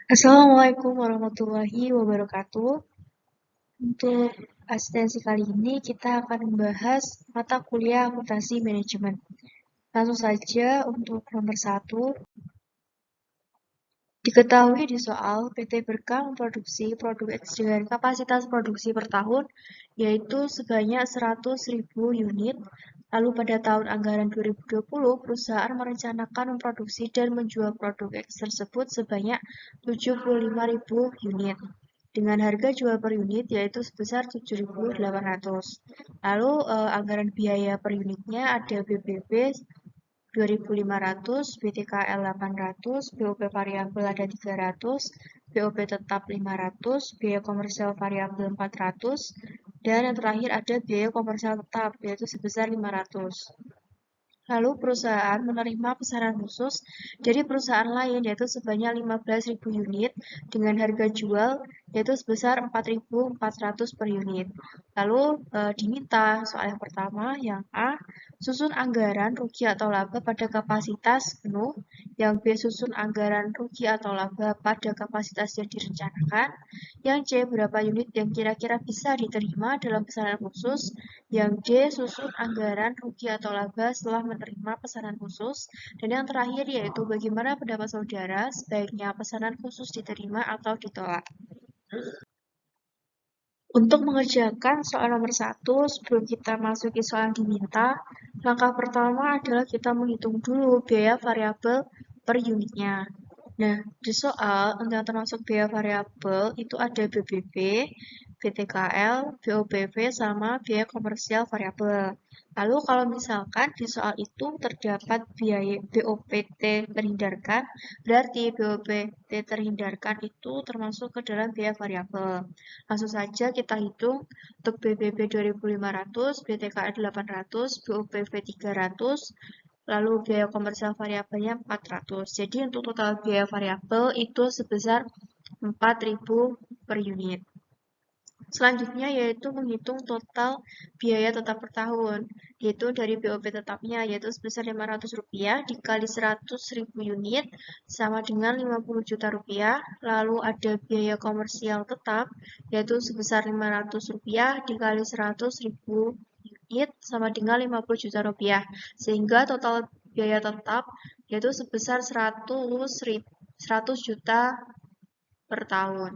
Assalamualaikum warahmatullahi wabarakatuh. Untuk asistensi kali ini kita akan membahas mata kuliah akuntansi manajemen. Langsung saja untuk nomor 1, diketahui di soal PT Berkah memproduksi produk X dengan kapasitas produksi per tahun yaitu sebanyak 100.000 unit. Lalu pada tahun anggaran 2020, perusahaan merencanakan memproduksi dan menjual produk X tersebut sebanyak 75.000 unit dengan harga jual per unit yaitu sebesar 7.800. Lalu anggaran biaya per unitnya ada BBB 2.500, BTKL 800, BOP variabel ada 300, BOP tetap 500, biaya komersial variabel 400, dan yang terakhir ada biaya komersial tetap yaitu sebesar 500. Lalu perusahaan menerima pesanan khusus dari perusahaan lain yaitu sebanyak 15.000 unit dengan harga jual yaitu sebesar 4.400 per unit. Lalu diminta soal yang pertama yang A, susun anggaran rugi atau laba pada kapasitas penuh, yang B, susun anggaran rugi atau laba pada kapasitas yang direncanakan, yang C, berapa unit yang kira-kira bisa diterima dalam pesanan khusus, yang D, susun anggaran rugi atau laba setelah menerima pesanan khusus. Dan yang terakhir yaitu bagaimana pendapat saudara sebaiknya pesanan khusus diterima atau ditolak. Untuk mengerjakan soal nomor 1, sebelum kita masuki soal yang diminta, langkah pertama adalah kita menghitung dulu biaya variabel per unitnya. Nah, di soal yang termasuk biaya variabel itu ada BBB, BTKL, BOPV, sama biaya komersial variabel. Lalu kalau misalkan di soal itu terdapat biaya BOPT terhindarkan, berarti BOPT terhindarkan itu termasuk ke dalam biaya variabel. Langsung saja kita hitung untuk BBB 2.500, BTKL 800, BOPV 300, lalu biaya komersial variabelnya 400. Jadi untuk total biaya variabel itu sebesar 4.000 per unit. Selanjutnya yaitu menghitung total biaya tetap per tahun, yaitu dari BOP tetapnya yaitu sebesar Rp500 dikali 100.000 unit sama dengan 50 juta rupiah. Lalu ada biaya komersial tetap yaitu sebesar Rp500 dikali 100.000 unit sama dengan 50 juta rupiah. Sehingga total biaya tetap yaitu sebesar 100 juta per tahun.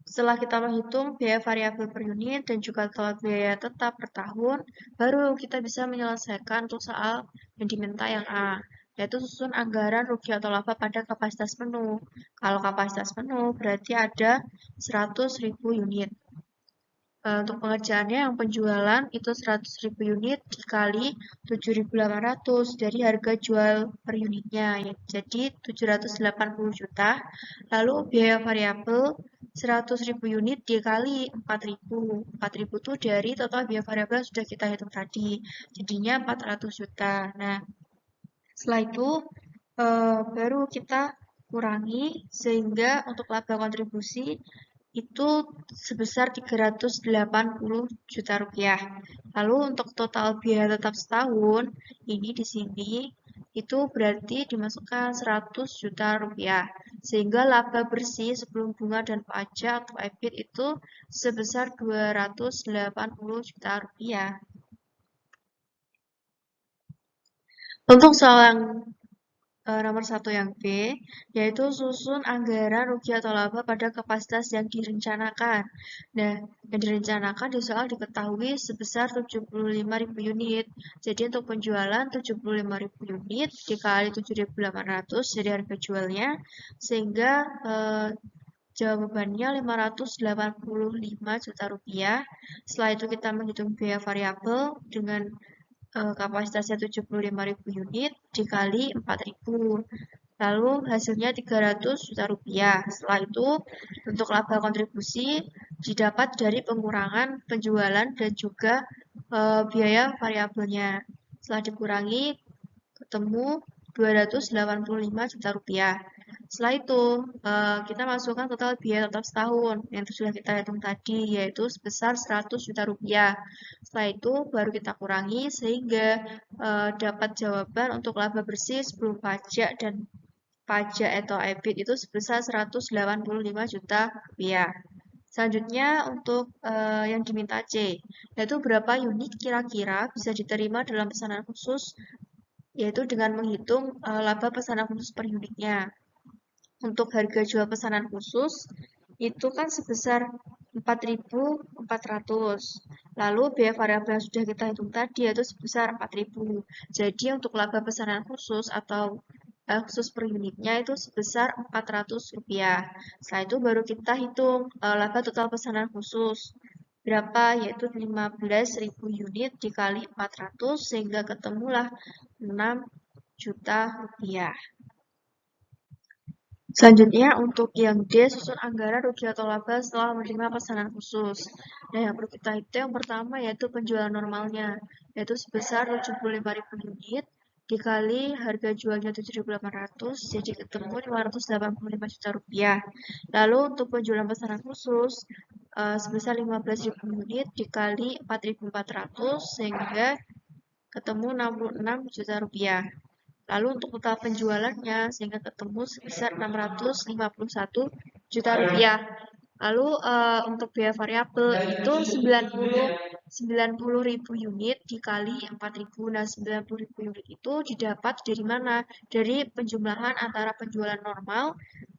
Setelah kita menghitung biaya variabel per unit dan juga total biaya tetap per tahun, baru kita bisa menyelesaikan untuk soal yang diminta yang A, yaitu susun anggaran rugi atau laba pada kapasitas penuh. Kalau kapasitas penuh berarti ada 100.000 unit. Untuk pengerjaannya yang penjualan itu 100.000 unit dikali 7.800 dari harga jual per unitnya, jadi 780 juta. Lalu biaya variabel 100.000 unit dikali 4.000. 4.000 itu dari total biaya variabel yang sudah kita hitung tadi, jadinya 400 juta. Nah, setelah itu baru kita kurangi sehingga untuk laba kontribusi itu sebesar 380 juta rupiah. Lalu untuk total biaya tetap setahun, ini di sini itu berarti dimasukkan 100 juta rupiah. Sehingga laba bersih sebelum bunga dan pajak atau EBIT itu sebesar 280 juta rupiah. Untuk soal yang nomor 1 yang B, yaitu susun anggaran rugi atau laba pada kapasitas yang direncanakan. Nah, yang direncanakan di soal diketahui sebesar 75.000 unit. Jadi untuk penjualan 75.000 unit dikali 7.800 jadi harga jualnya, sehingga jawabannya 585 juta rupiah. Setelah itu kita menghitung biaya variabel dengan kapasitasnya 75.000 unit dikali 4.000. Lalu hasilnya 300 juta rupiah. Setelah itu untuk laba kontribusi didapat dari pengurangan penjualan dan juga biaya variabelnya. Setelah dikurangi ketemu 285 juta rupiah. Setelah itu kita masukkan total biaya tetap setahun yang itu sudah kita hitung tadi yaitu sebesar 100 juta rupiah. Setelah itu baru kita kurangi sehingga dapat jawaban untuk laba bersih sebelum pajak dan pajak atau EBIT itu sebesar 185 juta rupiah. Selanjutnya untuk yang diminta C, yaitu berapa unit kira-kira bisa diterima dalam pesanan khusus, yaitu dengan menghitung laba pesanan khusus per unitnya. Untuk harga jual pesanan khusus itu kan sebesar 4.400. Lalu biaya variabel yang sudah kita hitung tadi yaitu sebesar 4.000. Jadi untuk laba pesanan khusus atau khusus per unitnya itu sebesar Rp400. Setelah itu baru kita hitung laba total pesanan khusus berapa, yaitu 15.000 unit dikali 400 sehingga ketemulah 6 juta rupiah. Selanjutnya untuk yang D, susun anggaran rugi atau laba setelah menerima pesanan khusus. Nah, yang perlu kita hitung yang pertama yaitu penjualan normalnya, yaitu sebesar 75.000 unit dikali harga jualnya 7.800, jadi ketemu 585 juta rupiah. Lalu untuk penjualan pesanan khusus sebesar 15.000 unit dikali 4.400 sehingga ketemu 66 juta rupiah. Lalu untuk total penjualannya sehingga ketemu sebesar 651 juta rupiah. Lalu untuk biaya variabel itu 90.000 unit dikali 4.000. Nah, 90.000 unit itu didapat dari mana? Dari penjumlahan antara penjualan normal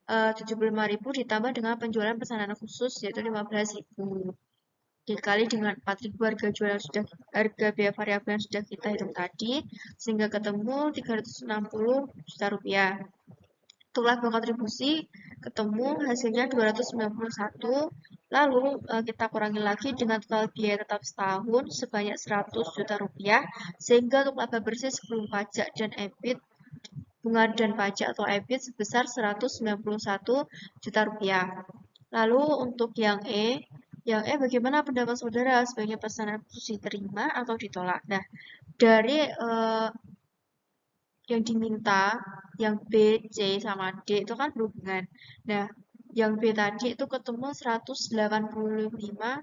75.000 ditambah dengan penjualan pesanan khusus yaitu 15.000 dikali dengan 4.000 harga biaya variabel yang sudah kita hitung tadi sehingga ketemu 360 juta rupiah. Untuk laba kontribusi ketemu hasilnya 291. Lalu kita kurangi lagi dengan total biaya tetap setahun sebanyak 100 juta rupiah sehingga untuk laba bersih sebelum pajak dan EBIT bunga dan pajak atau EBIT sebesar 191 juta rupiah. Lalu untuk yang E bagaimana pendapat saudara? Sebaiknya pesanan khusus diterima atau ditolak? Nah, dari yang diminta, yang B, C, sama D itu kan berhubungan. Nah, yang B tadi itu ketemu 185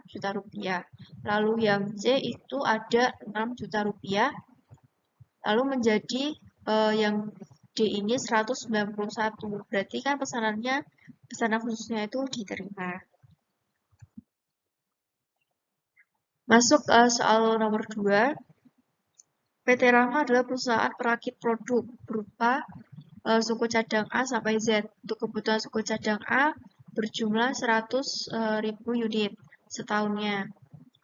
juta rupiah. Lalu yang C itu ada 6 juta rupiah. Lalu menjadi yang D ini 191. Berarti kan pesanan khususnya itu diterima. Masuk soal nomor 2. PT Rama adalah perusahaan perakit produk berupa suku cadang A sampai Z. Untuk kebutuhan suku cadang A berjumlah 100.000 unit setahunnya.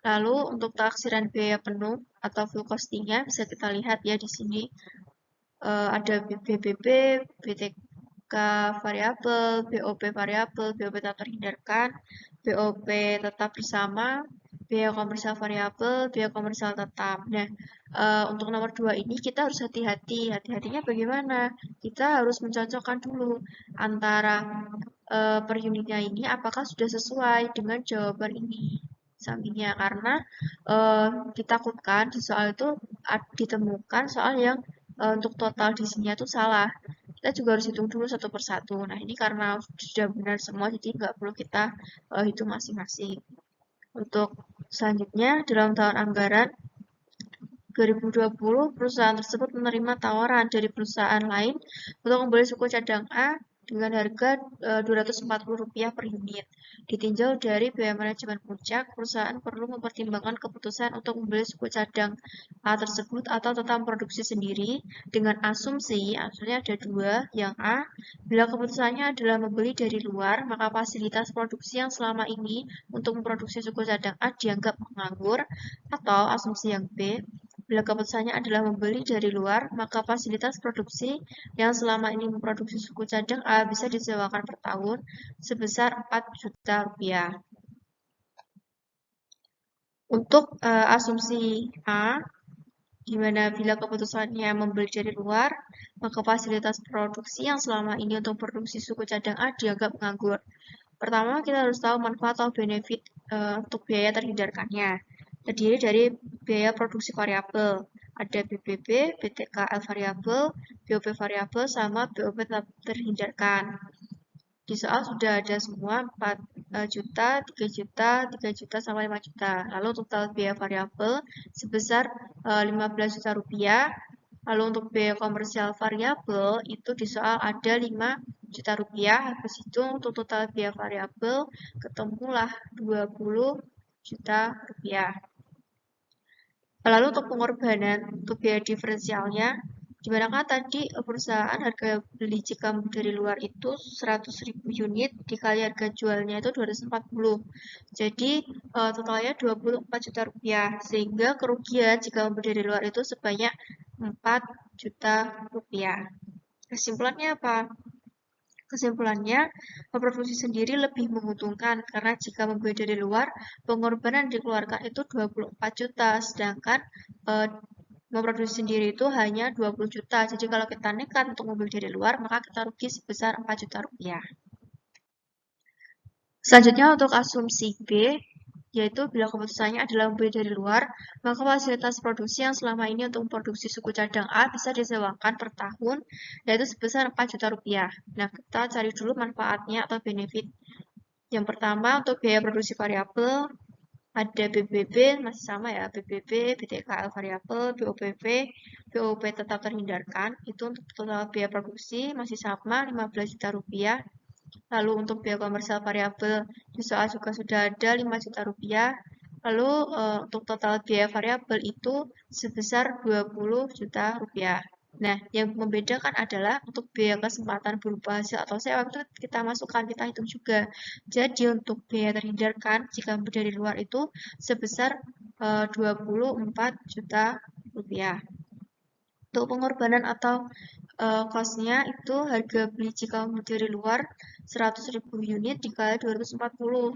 Lalu untuk taksiran biaya penuh atau full costing-nya bisa kita lihat ya di sini ada BBB, BTK variabel, BOP variabel, BOP tak terhindarkan, BOP tetap bersama, biaya komersial variabel, biaya komersial tetap. Nah, untuk nomor 2 ini kita harus hati-hati. Hati-hatinya bagaimana? Kita harus mencocokkan dulu antara per unitnya ini apakah sudah sesuai dengan jawaban ini sampingnya, karena ditakutkan di soal itu ditemukan soal yang untuk total di sini itu salah. Kita juga harus hitung dulu satu persatu. Nah, ini karena sudah benar semua, jadi nggak perlu kita hitung masing-masing. Untuk selanjutnya, dalam tahun anggaran 2020, perusahaan tersebut menerima tawaran dari perusahaan lain untuk membeli suku cadang A dengan harga Rp240 per unit. Ditinjau dari biaya manajemen puncak, perusahaan perlu mempertimbangkan keputusan untuk membeli suku cadang A tersebut atau tetap produksi sendiri dengan asumsi ada dua. Yang A, bila keputusannya adalah membeli dari luar, maka fasilitas produksi yang selama ini untuk memproduksi suku cadang A dianggap menganggur. Atau asumsi yang B, bila keputusannya adalah membeli dari luar, maka fasilitas produksi yang selama ini memproduksi suku cadang A bisa disewakan per tahun sebesar 4 juta rupiah. Untuk asumsi A, di mana bila keputusannya membeli dari luar, maka fasilitas produksi yang selama ini untuk produksi suku cadang A dianggap menganggur. Pertama, kita harus tahu manfaat atau benefit untuk biaya terhindarkannya. Terdiri dari biaya produksi variabel. Ada BBB, BTKL variabel, BOP variabel, sama BOP terhindarkan. Di soal sudah ada semua 4 juta, 3 juta, 3 juta, sama 5 juta. Lalu total biaya variabel sebesar 15 juta rupiah. Lalu untuk biaya komersial variabel itu di soal ada 5 juta rupiah, habis itu untuk total biaya variabel ketemulah 20 juta rupiah. Lalu untuk pengorbanan, untuk biaya diferensialnya, dimana tadi perusahaan harga beli jika dari luar itu 100.000 unit dikali harga jualnya itu 240. Jadi totalnya 24 juta rupiah. Sehingga kerugian jika membeli dari luar itu sebanyak 4 juta rupiah. Kesimpulannya apa? Kesimpulannya, memproduksi sendiri lebih menguntungkan karena jika membeli dari luar, pengorbanan yang dikeluarkan itu 24 juta, sedangkan memproduksi sendiri itu hanya 20 juta. Jadi kalau kita nekat untuk membeli dari luar, maka kita rugi sebesar 4 juta rupiah. Selanjutnya untuk asumsi B, yaitu bila keputusannya adalah membeli dari luar, maka fasilitas produksi yang selama ini untuk memproduksi suku cadang A bisa disewakan per tahun, yaitu sebesar 4 juta rupiah. Nah, kita cari dulu manfaatnya atau benefit. Yang pertama, untuk biaya produksi variabel, ada BBB, masih sama ya, BBB, BTKL variabel, BOPV, BOP tetap terhindarkan, itu untuk total biaya produksi masih sama, 15 juta rupiah. Lalu untuk biaya komersial variabel di soal juga sudah ada 5 juta rupiah. Lalu untuk total biaya variabel itu sebesar 20 juta rupiah. Nah, yang membedakan adalah untuk biaya kesempatan berupa hasil atau sewa itu kita masukkan, kita hitung juga. Jadi untuk biaya terhindarkan jika dari luar itu sebesar 24 juta rupiah. Untuk pengorbanan atau cost-nya itu harga beli jika dari luar 100.000 unit dikali 240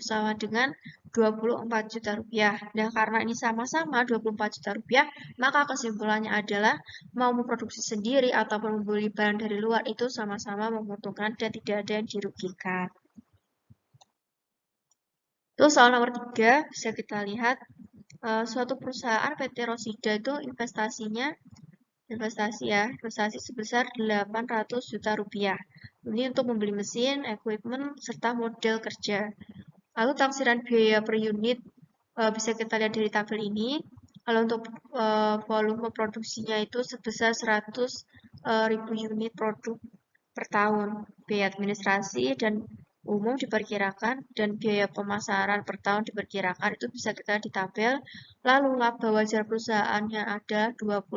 sama dengan 24 juta rupiah. Nah, karena ini sama-sama 24 juta rupiah, maka kesimpulannya adalah mau memproduksi sendiri ataupun membeli barang dari luar itu sama-sama menguntungkan dan tidak ada yang dirugikan. Terus soal nomor 3, bisa kita lihat suatu perusahaan PT Rosida itu investasi sebesar 800 juta rupiah. Ini untuk membeli mesin, equipment, serta model kerja. Lalu taksiran biaya per unit bisa kita lihat dari tabel ini. Kalau untuk volume produksinya itu sebesar 100.000 unit produk per tahun. Biaya administrasi dan umum diperkirakan dan biaya pemasaran per tahun diperkirakan itu bisa kita lihat di tabel. Lalu laba wajar perusahaannya ada 20%.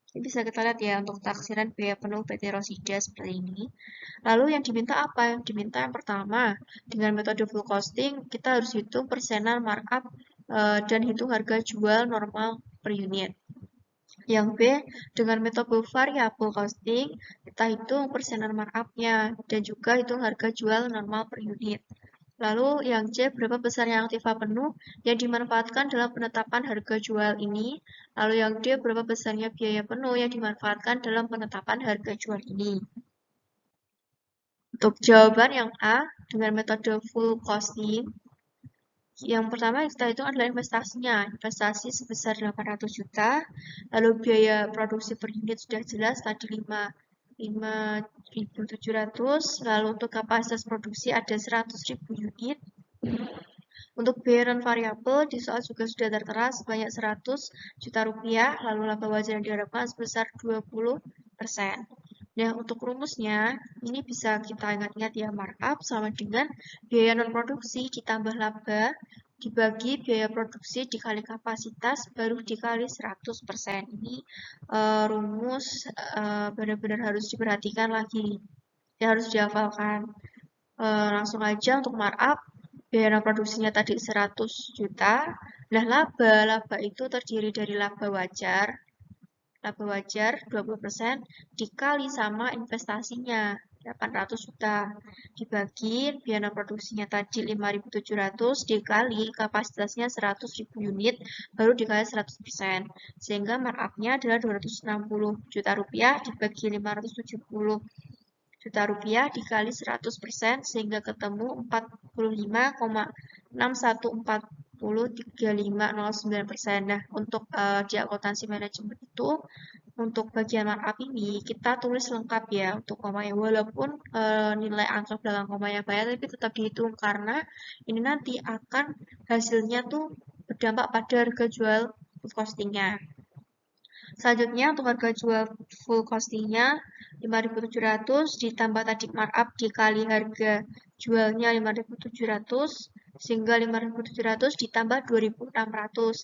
Ini bisa kita lihat ya untuk taksiran biaya penuh PT Rosida seperti ini. Lalu yang diminta apa? Yang diminta yang pertama, dengan metode full costing, kita harus hitung persenan markup dan hitung harga jual normal per unit. Yang B, dengan metode variable costing, kita hitung persenan markup-nya dan juga hitung harga jual normal per unit. Lalu yang C, berapa besarnya aktiva penuh yang dimanfaatkan dalam penetapan harga jual ini. Lalu yang D, berapa besarnya biaya penuh yang dimanfaatkan dalam penetapan harga jual ini. Untuk jawaban yang A, dengan metode full costing, yang pertama yang kita hitung adalah investasinya. Investasi sebesar 800 juta, lalu biaya produksi per unit sudah jelas tadi 5.700, lalu untuk kapasitas produksi ada 100.000 unit. Untuk biaya non variabel di soal juga sudah tertera sebanyak 100 juta rupiah, lalu laba wajar yang diharapkan sebesar 20%. Nah, untuk rumusnya, ini bisa kita ingat-ingat ya, markup sama dengan biaya non produksi ditambah laba dibagi biaya produksi dikali kapasitas baru dikali 100%. Ini rumus benar-benar harus diperhatikan lagi, ya harus dihafalkan. Langsung aja untuk markup, biaya produksinya tadi 100 juta. Nah, laba itu terdiri dari laba wajar 20% dikali sama investasinya 800 juta dibagi biaya produksinya tadi 5.700 dikali kapasitasnya 100.000 unit baru dikali 100%, sehingga markup-nya adalah 260 juta rupiah dibagi 570 juta rupiah dikali 100% sehingga ketemu 45,61403509%. Nah, untuk di akuntansi manajemen itu untuk bagian markup ini kita tulis lengkap ya untuk komanya, walaupun nilai angka belakang komanya banyak tapi tetap dihitung karena ini nanti akan hasilnya tuh berdampak pada harga jual costingnya. Selanjutnya untuk harga jual full costingnya 5.700 ditambah tadi markup dikali harga jualnya 5.700 sehingga 5.700 ditambah 2.600.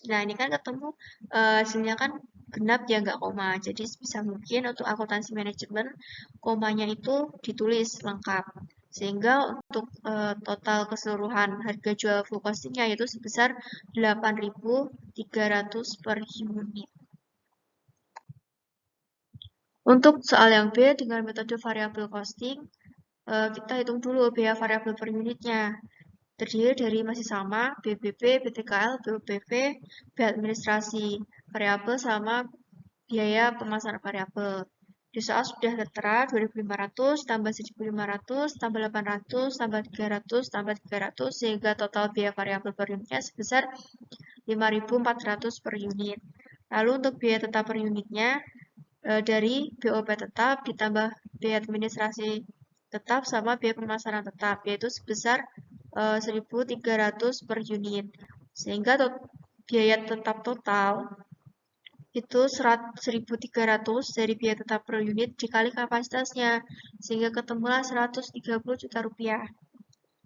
Nah, ini kan ketemu hasilnya kan genap ya nggak koma. Jadi bisa mungkin untuk akuntansi manajemen komanya itu ditulis lengkap. Sehingga untuk total keseluruhan harga jual full costingnya yaitu sebesar 8.300 per unit. Untuk soal yang B dengan metode variable costing, kita hitung dulu biaya variabel per unitnya. Terdiri dari masih sama BBP, BTKL, BOPP, biaya administrasi variabel sama biaya pemasaran variabel. Di soal sudah tertera 2.500 tambah 1.500 tambah 800 tambah 300 tambah 300 sehingga total biaya variabel per unitnya sebesar 5.400 per unit. Lalu untuk biaya tetap per unitnya dari BOP tetap ditambah biaya administrasi tetap sama biaya pemasaran tetap yaitu sebesar 1.300 per unit. Sehingga biaya tetap total itu 1.300 dari biaya tetap per unit dikali kapasitasnya sehingga ketemulah 130 juta rupiah.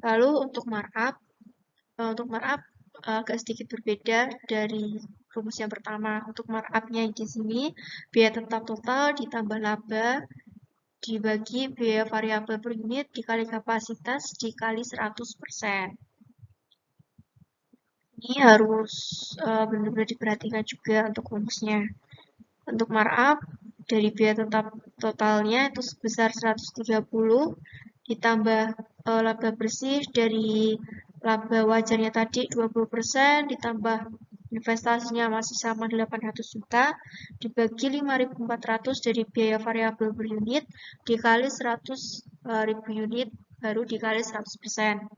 Lalu untuk markup agak sedikit berbeda dari rumus yang pertama. Untuk markupnya di sini biaya tetap total ditambah laba dibagi biaya variabel per unit dikali kapasitas dikali 100%. Ini harus benar-benar diperhatikan juga untuk rumusnya. Untuk markup dari biaya tetap totalnya itu sebesar 130 ditambah laba bersih dari laba wajarnya tadi 20% ditambah investasinya masih sama 800 juta dibagi 5.400 dari biaya variabel per unit dikali 100.000 unit baru dikali 100%.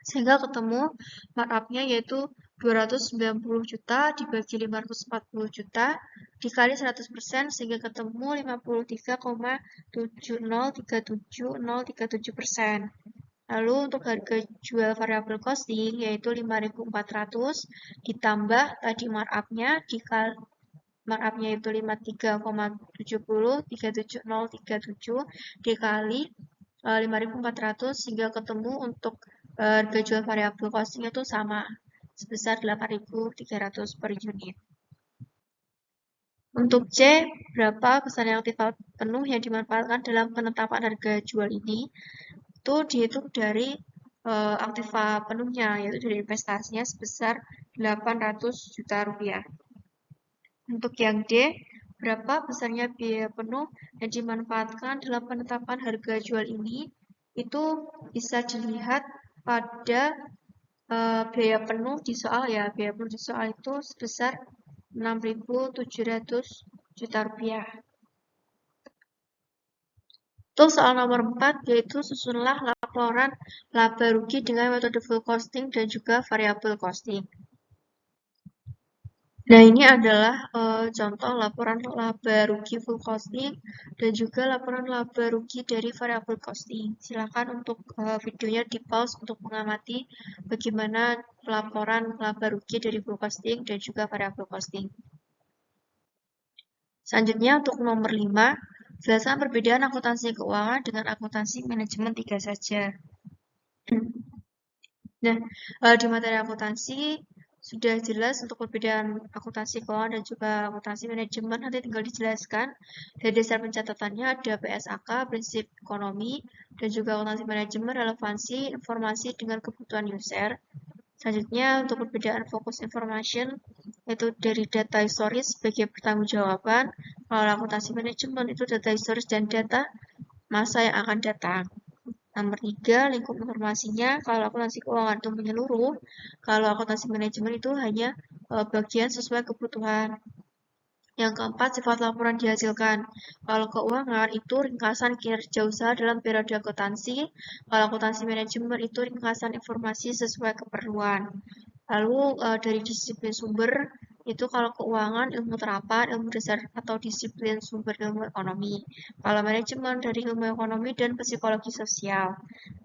Sehingga ketemu markupnya yaitu 290 juta dibagi 540 juta dikali 100% sehingga ketemu 53,7037037%. Lalu untuk harga jual variabel costing yaitu 5.400 ditambah tadi markupnya markupnya itu 53,70370370 dikali 5.400 sehingga ketemu untuk harga jual variabel costing itu sama sebesar 8.300 per unit. Untuk C, berapa besar yang aktif penuh yang dimanfaatkan dalam penetapan harga jual ini? Itu dihitung dari aktiva penuhnya, yaitu dari investasinya sebesar 800 juta rupiah. Untuk yang D, berapa besarnya biaya penuh yang dimanfaatkan dalam penetapan harga jual ini? Itu bisa dilihat pada biaya penuh di soal ya. Biaya penuh di soal itu sebesar 6.700 juta rupiah. Untuk soal nomor 4 yaitu susunlah laporan laba rugi dengan metode full costing dan juga variable costing. Nah, ini adalah contoh laporan laba rugi full costing dan juga laporan laba rugi dari variable costing. Silakan untuk videonya di pause untuk mengamati bagaimana laporan laba rugi dari full costing dan juga variable costing. Selanjutnya untuk nomor 5, jelaskan perbedaan akuntansi keuangan dengan akuntansi manajemen 3 saja. Nah, di materi akuntansi sudah jelas untuk perbedaan akuntansi keuangan dan juga akuntansi manajemen, nanti tinggal dijelaskan. Dari dasar pencatatannya ada PSAK, prinsip ekonomi, dan juga akuntansi manajemen, relevansi, informasi dengan kebutuhan user. Selanjutnya untuk perbedaan fokus information, yaitu dari data historis sebagai pertanggungjawaban. Kalau akuntansi manajemen itu data historis dan data masa yang akan datang. Nomor 3, lingkup informasinya. Kalau akuntansi keuangan itu menyeluruh, kalau akuntansi manajemen itu hanya bagian sesuai kebutuhan. Yang keempat, sifat laporan dihasilkan. Kalau keuangan itu ringkasan kinerja usaha dalam periode akuntansi. Kalau akuntansi manajemen itu ringkasan informasi sesuai keperluan. Lalu dari disiplin sumber, itu kalau keuangan, ilmu terapan, ilmu dasar atau disiplin sumber ilmu ekonomi. Kalau manajemen dari ilmu ekonomi dan psikologi sosial.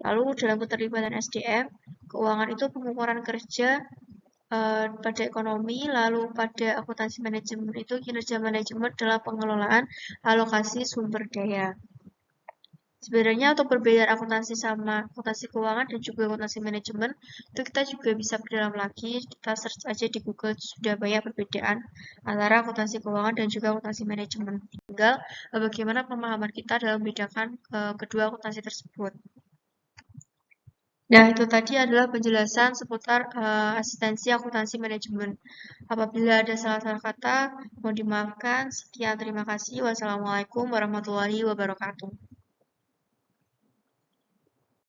Lalu dalam keterlibatan SDM, keuangan itu pengukuran kerja pada ekonomi, lalu pada akuntansi manajemen itu kinerja manajemen dalam pengelolaan alokasi sumber daya. Sebenarnya untuk perbedaan akuntansi sama akuntansi keuangan dan juga akuntansi manajemen itu kita juga bisa berdalam lagi, kita search aja di Google sudah banyak perbedaan antara akuntansi keuangan dan juga akuntansi manajemen. Tinggal bagaimana pemahaman kita dalam membedakan kedua akuntansi tersebut. Nah, itu tadi adalah penjelasan seputar asistensi akuntansi manajemen. Apabila ada salah-salah kata, mohon dimaafkan. Sekian, terima kasih. Wassalamualaikum warahmatullahi wabarakatuh.